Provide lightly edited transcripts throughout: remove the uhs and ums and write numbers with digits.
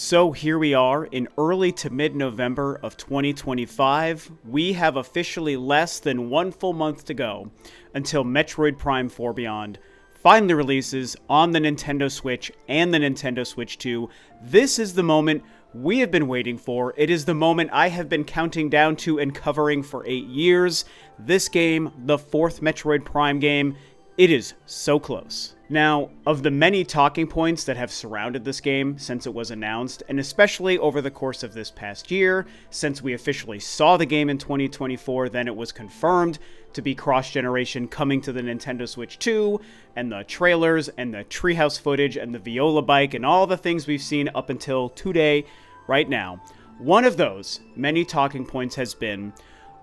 So here we are in early to mid-November of 2025. We have officially less than one full month to go until Metroid Prime 4 Beyond finally releases on the Nintendo Switch and the Nintendo Switch 2. This is the moment we have been waiting for. It is the moment I have been counting down to and covering for 8 years. This game, the fourth Metroid Prime game, it is so close. Now, of the many talking points that have surrounded this game since it was announced, and especially over the course of this past year, since we officially saw the game in 2024, then it was confirmed to be cross-generation coming to the Nintendo Switch 2, and the trailers, and the treehouse footage, and the Viola bike, and all the things we've seen up until today, right now. One of those many talking points has been,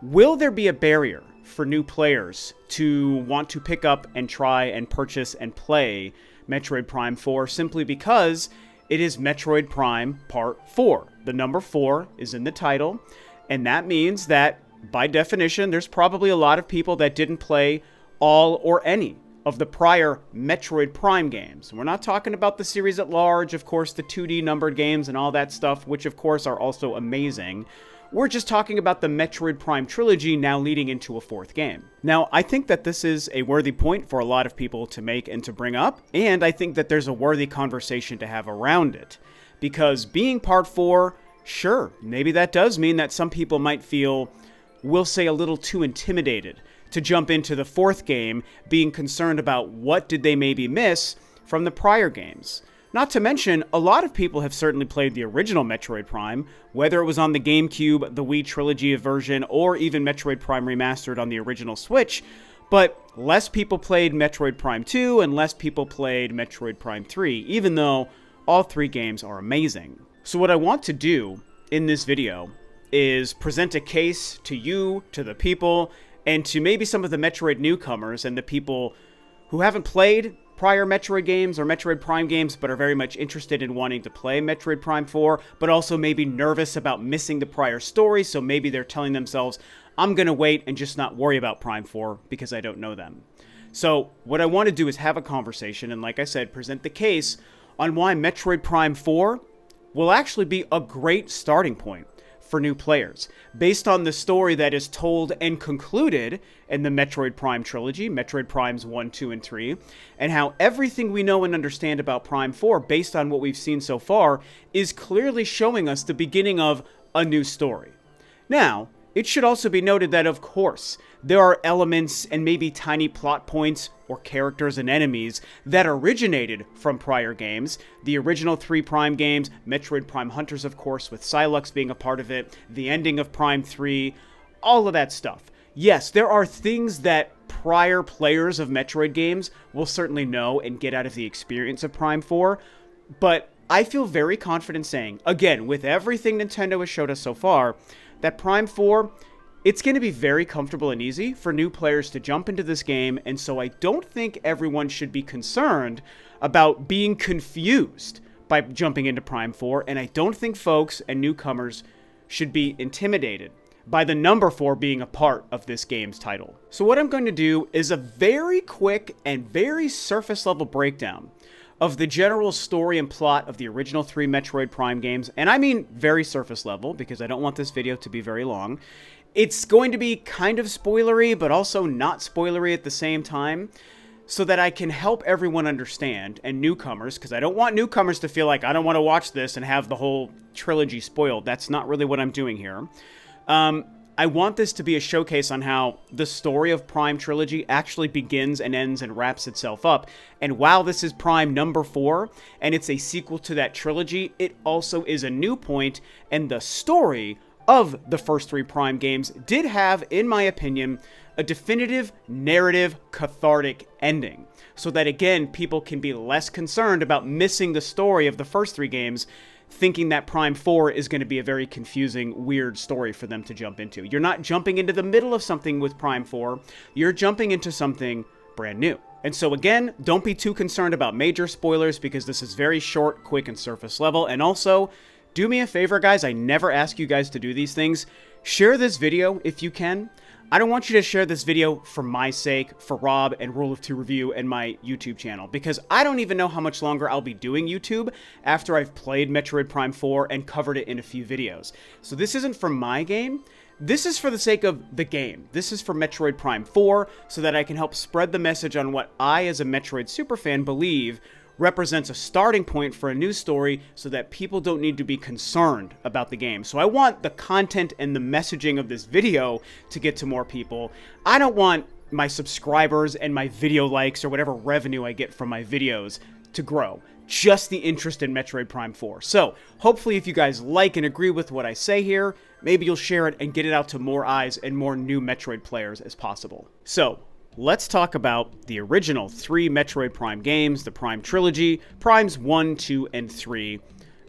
will there be a barrier for new players to want to pick up and try and purchase and play Metroid Prime 4 simply because it is Metroid Prime Part 4. The number 4 is in the title, and that means that, by definition, there's probably a lot of people that didn't play all or any of the prior Metroid Prime games. We're not talking about the series at large, of course, the 2D numbered games and all that stuff, which of course are also amazing. We're just talking about the Metroid Prime Trilogy now leading into a fourth game. Now, I think that this is a worthy point for a lot of people to make and to bring up, and I think that there's a worthy conversation to have around it. Because being Part 4, sure, maybe that does mean that some people might feel, we'll say, a little too intimidated to jump into the fourth game, being concerned about what did they maybe miss from the prior games. Not to mention, a lot of people have certainly played the original Metroid Prime, whether it was on the GameCube, the Wii Trilogy version, or even Metroid Prime Remastered on the original Switch, but less people played Metroid Prime 2 and less people played Metroid Prime 3, even though all three games are amazing. So what I want to do in this video is present a case to you, to the people, and to maybe some of the Metroid newcomers and the people who haven't played prior Metroid games or Metroid Prime games, but are very much interested in wanting to play Metroid Prime 4, but also maybe nervous about missing the prior story, so maybe they're telling themselves, I'm going to wait and just not worry about Prime 4 because I don't know them. So what I want to do is have a conversation, and like I said, present the case on why Metroid Prime 4 will actually be a great starting point for new players, based on the story that is told and concluded in the Metroid Prime trilogy, Metroid Primes 1, 2, and 3, and how everything we know and understand about Prime 4, based on what we've seen so far, is clearly showing us the beginning of a new story. Now, it should also be noted that, of course, there are elements and maybe tiny plot points or characters and enemies that originated from prior games. The original 3 Prime games, Metroid Prime Hunters, of course, with Sylux being a part of it, the ending of Prime 3, all of that stuff. Yes, there are things that prior players of Metroid games will certainly know and get out of the experience of Prime 4, but I feel very confident saying, again, with everything Nintendo has showed us so far, that Prime 4, it's going to be very comfortable and easy for new players to jump into this game, and so I don't think everyone should be concerned about being confused by jumping into Prime 4, and I don't think folks and newcomers should be intimidated by the number 4 being a part of this game's title. So what I'm going to do is a very quick and very surface level breakdown of the general story and plot of the original 3 Metroid Prime games, and I mean very surface level because I don't want this video to be very long. It's going to be kind of spoilery, but also not spoilery at the same time, so that I can help everyone understand, and newcomers, because I don't want newcomers to feel like I don't want to watch this and have the whole trilogy spoiled. That's not really what I'm doing here. I want this to be a showcase on how the story of Prime Trilogy actually begins and ends and wraps itself up. And while this is Prime number 4, and it's a sequel to that trilogy, it also is a new point, and the story of the first 3 Prime games did have, in my opinion, a definitive, narrative, cathartic ending. So that, again, people can be less concerned about missing the story of the first 3 games, thinking that Prime 4 is going to be a very confusing, weird story for them to jump into. You're not jumping into the middle of something with Prime 4, you're jumping into something brand new. And so again, don't be too concerned about major spoilers because this is very short, quick, and surface level. And also, do me a favor, guys, I never ask you guys to do these things. Share this video if you can. I don't want you to share this video for my sake, for Rob and Rule of Two Review and my YouTube channel, because I don't even know how much longer I'll be doing YouTube after I've played Metroid Prime 4 and covered it in a few videos. So this isn't for my game. This is for the sake of the game. This is for Metroid Prime 4, so that I can help spread the message on what I, as a Metroid superfan, believe represents a starting point for a new story, so that people don't need to be concerned about the game. So I want the content and the messaging of this video to get to more people. I don't want my subscribers and my video likes or whatever revenue I get from my videos to grow. Just the interest in Metroid Prime 4. So hopefully if you guys like and agree with what I say here, maybe you'll share it and get it out to more eyes and more new Metroid players as possible. So let's talk about the original 3 Metroid Prime games, the Prime Trilogy, Primes 1, 2, and 3.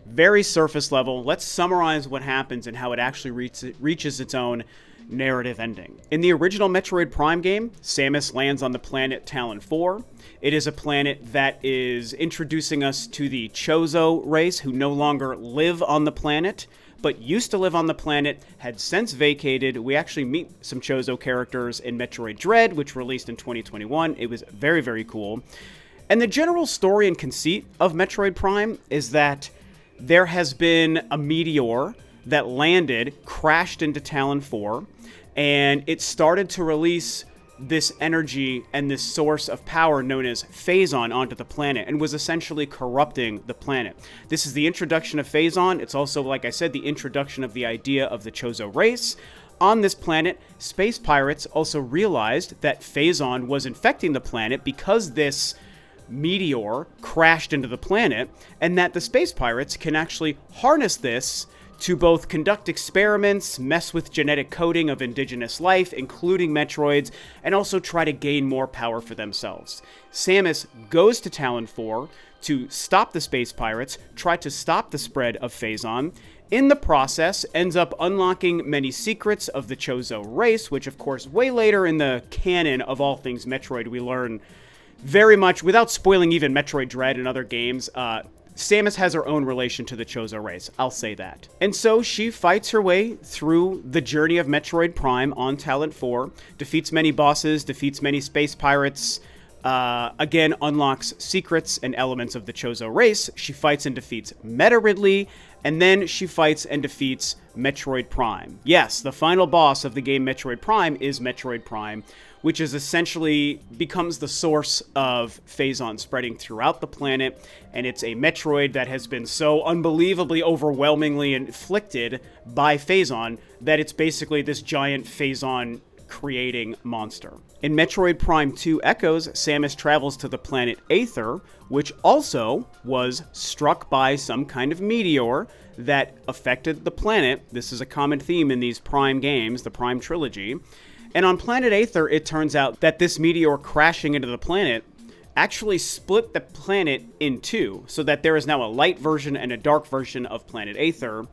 Very surface level. Let's summarize what happens and how it actually reaches its own narrative ending. In the original Metroid Prime game, Samus lands on the planet Talon 4. It is a planet that is introducing us to the Chozo race, who no longer live on the planet, but used to live on the planet, had since vacated. We actually meet some Chozo characters in Metroid Dread, which released in 2021. It was very, very cool. And the general story and conceit of Metroid Prime is that there has been a meteor that landed, crashed into Talon 4, and it started to release this energy and this source of power known as Phazon onto the planet, and was essentially corrupting the planet. This is the introduction of Phazon. It's also, like I said, the introduction of the idea of the Chozo race. On this planet, space pirates also realized that Phazon was infecting the planet because this meteor crashed into the planet, and that the space pirates can actually harness this to both conduct experiments, mess with genetic coding of indigenous life, including Metroids, and also try to gain more power for themselves. Samus goes to Talon 4 to stop the space pirates, try to stop the spread of Phazon. In the process, ends up unlocking many secrets of the Chozo race, which of course way later in the canon of all things Metroid we learn very much, without spoiling even Metroid Dread and other games, Samus has her own relation to the Chozo race, I'll say that. And so she fights her way through the journey of Metroid Prime on Talon 4, defeats many bosses, defeats many space pirates, again unlocks secrets and elements of the Chozo race. She fights and defeats Meta Ridley, and then she fights and defeats Metroid Prime. Yes, the final boss of the game Metroid Prime is Metroid Prime, which is essentially becomes the source of Phazon spreading throughout the planet, and it's a Metroid that has been so unbelievably overwhelmingly inflicted by Phazon that it's basically this giant Phazon creating monster. In Metroid Prime 2 Echoes, Samus travels to the planet Aether, which also was struck by some kind of meteor that affected the planet. This is a common theme in these Prime games, the Prime Trilogy. And on planet Aether, it turns out that this meteor crashing into the planet actually split the planet in two, so that there is now a light version and a dark version of planet Aether.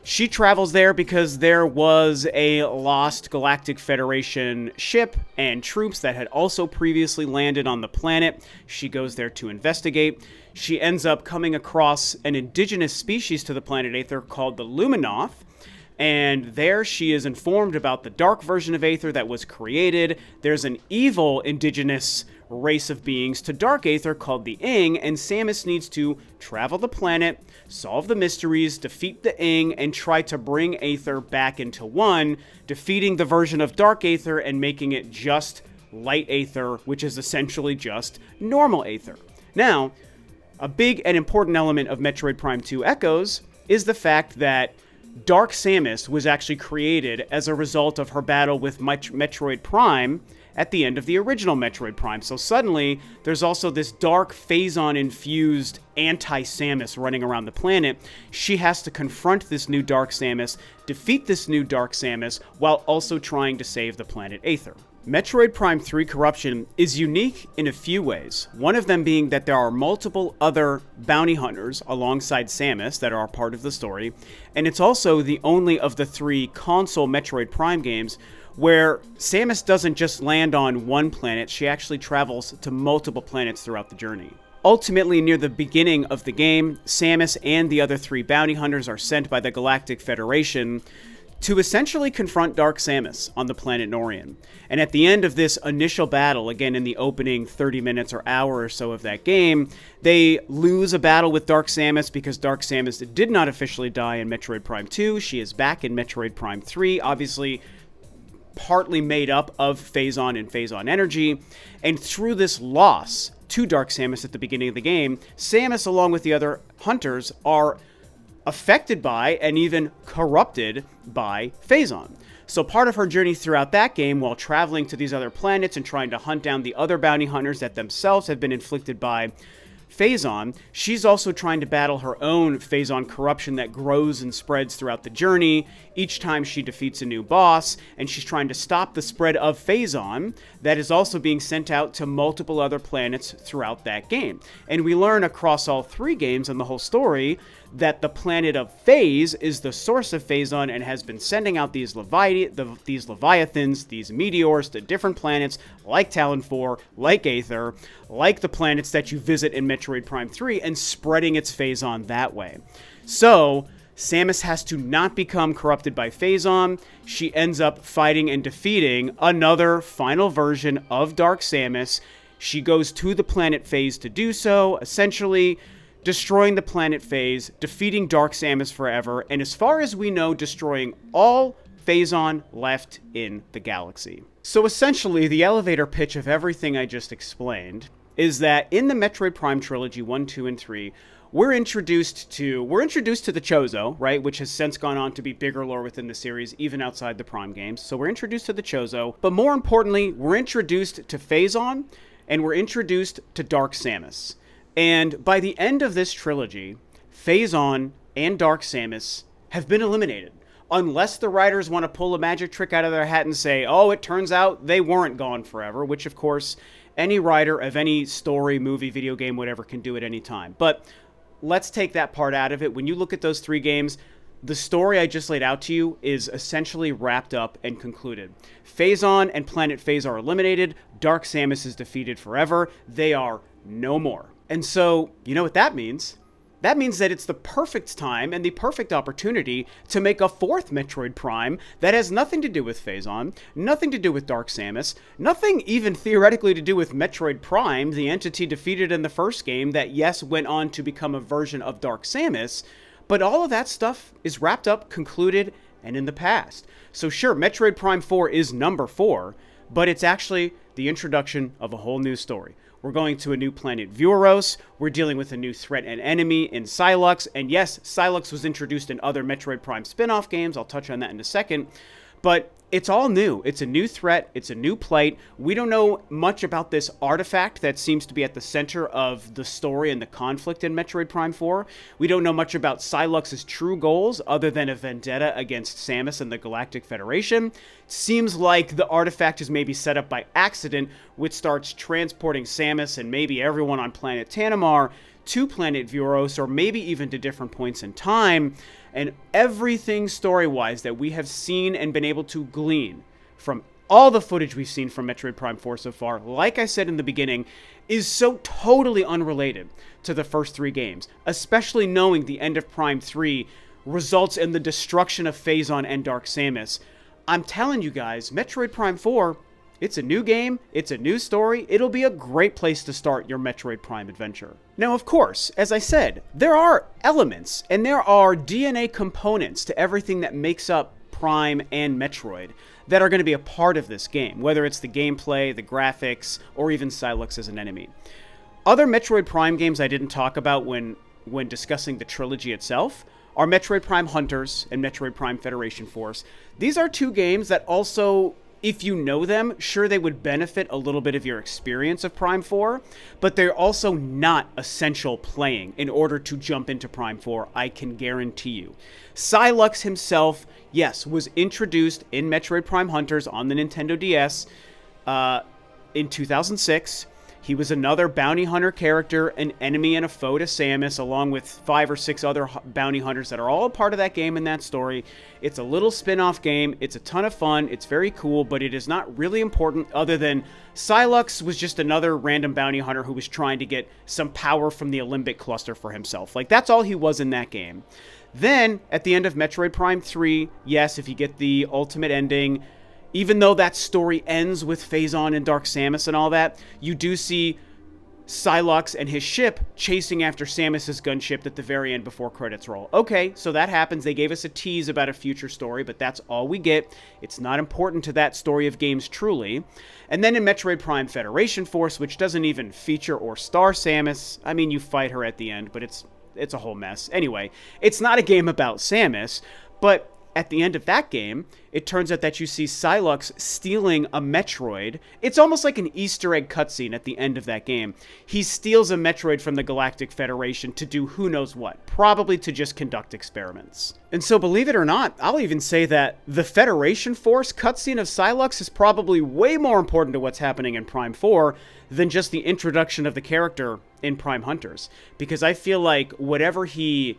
She travels there because there was a lost Galactic Federation ship and troops that had also previously landed on the planet. She goes there to investigate. She ends up coming across an indigenous species to the planet Aether called the Luminoth. And there she is informed about the dark version of Aether that was created. There's an evil indigenous race of beings to Dark Aether called the Ing, and Samus needs to travel the planet, solve the mysteries, defeat the Ing, and try to bring Aether back into one, defeating the version of Dark Aether and making it just Light Aether, which is essentially just normal Aether. Now, a big and important element of Metroid Prime 2 Echoes is the fact that Dark Samus was actually created as a result of her battle with Metroid Prime at the end of the original Metroid Prime. So suddenly, there's also this dark Phazon-infused anti-Samus running around the planet. She has to confront this new Dark Samus, defeat this new Dark Samus, while also trying to save the planet Aether. Metroid Prime 3 Corruption is unique in a few ways, one of them being that there are multiple other bounty hunters alongside Samus that are part of the story, and it's also the only of the 3 console Metroid Prime games where Samus doesn't just land on one planet, she actually travels to multiple planets throughout the journey. Ultimately, near the beginning of the game, Samus and the other 3 bounty hunters are sent by the Galactic Federation to essentially confront Dark Samus on the planet Norian. And at the end of this initial battle, again in the opening 30 minutes or hour or so of that game, they lose a battle with Dark Samus because Dark Samus did not officially die in Metroid Prime 2. She is back in Metroid Prime 3, obviously partly made up of Phazon and Phazon energy. And through this loss to Dark Samus at the beginning of the game, Samus, along with the other hunters, are affected by and even corrupted by Phazon. So part of her journey throughout that game, while traveling to these other planets and trying to hunt down the other bounty hunters that themselves have been inflicted by Phazon, she's also trying to battle her own Phazon corruption that grows and spreads throughout the journey each time she defeats a new boss, and she's trying to stop the spread of Phazon that is also being sent out to multiple other planets throughout that game. And we learn across all three games and the whole story that the planet of Phase is the source of Phazon and has been sending out these Leviathans, these meteors to different planets like Talon 4, like Aether, like the planets that you visit in Metroid Prime 3, and spreading its Phazon that way. So Samus has to not become corrupted by Phazon. She ends up fighting and defeating another final version of Dark Samus. She goes to the planet Phase to do so, essentially destroying the planet Phase, defeating Dark Samus forever, and as far as we know, destroying all Phazon left in the galaxy. So essentially, the elevator pitch of everything I just explained is that in the Metroid Prime Trilogy 1, 2, and 3, we're introduced to the Chozo, right, which has since gone on to be bigger lore within the series, even outside the Prime games. So we're introduced to the Chozo, but more importantly, we're introduced to Phazon, and we're introduced to Dark Samus. And by the end of this trilogy, Phazon and Dark Samus have been eliminated. Unless the writers want to pull a magic trick out of their hat and say, oh, it turns out they weren't gone forever, which of course any writer of any story, movie, video game, whatever can do at any time. But let's take that part out of it. When you look at those three games, the story I just laid out to you is essentially wrapped up and concluded. Phazon and Planet Phase are eliminated. Dark Samus is defeated forever. They are no more. And so, you know what that means? That means that it's the perfect time and the perfect opportunity to make a fourth Metroid Prime that has nothing to do with Phazon, nothing to do with Dark Samus, nothing even theoretically to do with Metroid Prime, the entity defeated in the first game that, yes, went on to become a version of Dark Samus, but all of that stuff is wrapped up, concluded, and in the past. So sure, Metroid Prime 4 is number 4, but it's actually the introduction of a whole new story. We're going to a new planet, Vuros. We're dealing with a new threat and enemy in Sylux. And yes, Sylux was introduced in other Metroid Prime spin-off games. I'll touch on that in a second. But it's all new. It's a new threat. It's a new plight. We don't know much about this artifact that seems to be at the center of the story and the conflict in Metroid Prime 4. We don't know much about Sylux's true goals other than a vendetta against Samus and the Galactic Federation. Seems like the artifact is maybe set up by accident, which starts transporting Samus and maybe everyone on planet Tanimar to planet Vuros, or maybe even to different points in time. And everything story-wise that we have seen and been able to glean from all the footage we've seen from Metroid Prime 4 so far, like I said in the beginning, is so totally unrelated to the first three games, especially knowing the end of Prime 3 results in the destruction of Phazon and Dark Samus. I'm telling you guys, Metroid Prime 4, it's a new game, it's a new story, it'll be a great place to start your Metroid Prime adventure. Now, of course, as I said, there are elements and there are DNA components to everything that makes up Prime and Metroid that are going to be a part of this game, whether it's the gameplay, the graphics, or even Sylux as an enemy. Other Metroid Prime games I didn't talk about when discussing the trilogy itself are Metroid Prime Hunters and Metroid Prime Federation Force. These are two games that also, if you know them, sure, they would benefit a little bit of your experience of Prime 4, but they're also not essential playing in order to jump into Prime 4, I can guarantee you. Sylux himself, yes, was introduced in Metroid Prime Hunters on the Nintendo DS in 2006. He was another bounty hunter character, an enemy and a foe to Samus, along with 5 or 6 other bounty hunters that are all a part of that game and that story. It's a little spin-off game. It's a ton of fun. It's very cool, but it is not really important other than Sylux was just another random bounty hunter who was trying to get some power from the Olympic cluster for himself. Like, that's all he was in that game. Then, at the end of Metroid Prime 3, yes, if you get the ultimate ending, even though that story ends with Phazon and Dark Samus and all that, you do see Psylocke and his ship chasing after Samus's gunship at the very end before credits roll. Okay, so that happens. They gave us a tease about a future story, but that's all we get. It's not important to that story of games truly. And then in Metroid Prime Federation Force, which doesn't even feature or star Samus, I mean, you fight her at the end, but it's a whole mess. Anyway, it's not a game about Samus, but at the end of that game, it turns out that you see Psylocke stealing a Metroid. It's almost like an Easter egg cutscene at the end of that game. He steals a Metroid from the Galactic Federation to do who knows what, probably to just conduct experiments. And so, believe it or not, I'll even say that the Federation Force cutscene of Psylocke is probably way more important to what's happening in Prime 4 than just the introduction of the character in Prime Hunters. Because I feel like whatever he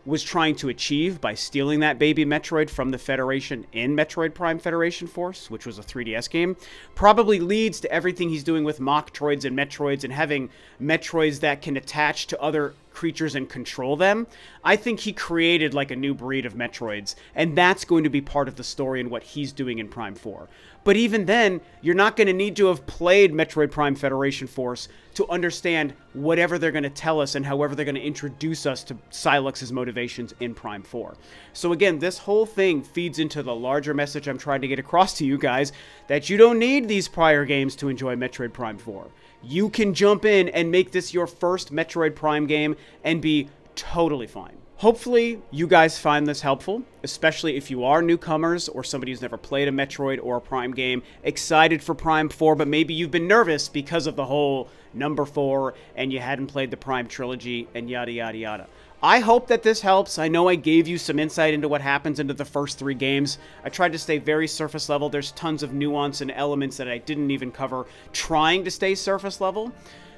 was trying to achieve by stealing that baby Metroid from the Federation in Metroid Prime Federation Force, which was a 3DS game, probably leads to everything he's doing with Mocktroids and Metroids and having Metroids that can attach to other creatures and control them. I think he created like a new breed of Metroids, and that's going to be part of the story and what he's doing in Prime 4. But even then, you're not going to need to have played Metroid Prime Federation Force to understand whatever they're going to tell us and however they're going to introduce us to Psylocke's motivations in Prime 4. So again, this whole thing feeds into the larger message I'm trying to get across to you guys, that you don't need these prior games to enjoy Metroid Prime 4. You can jump in and make this your first Metroid Prime game and be totally fine. Hopefully, you guys find this helpful, especially if you are newcomers or somebody who's never played a Metroid or a Prime game, excited for Prime 4, but maybe you've been nervous because of the whole number 4 and you hadn't played the Prime Trilogy and yada yada yada. I hope that this helps. I know I gave you some insight into what happens into the first 3 games. I tried to stay very surface level. There's tons of nuance and elements that I didn't even cover, trying to stay surface level.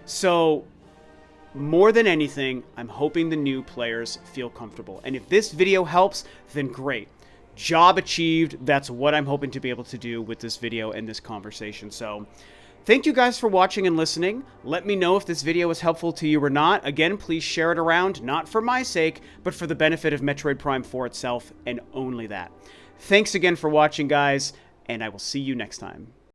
So more than anything, I'm hoping the new players feel comfortable. And if this video helps, then great. Job achieved. That's what I'm hoping to be able to do with this video and this conversation. So thank you guys for watching and listening. Let me know if this video was helpful to you or not. Again, please share it around, not for my sake, but for the benefit of Metroid Prime 4 itself, and only that. Thanks again for watching, guys, and I will see you next time.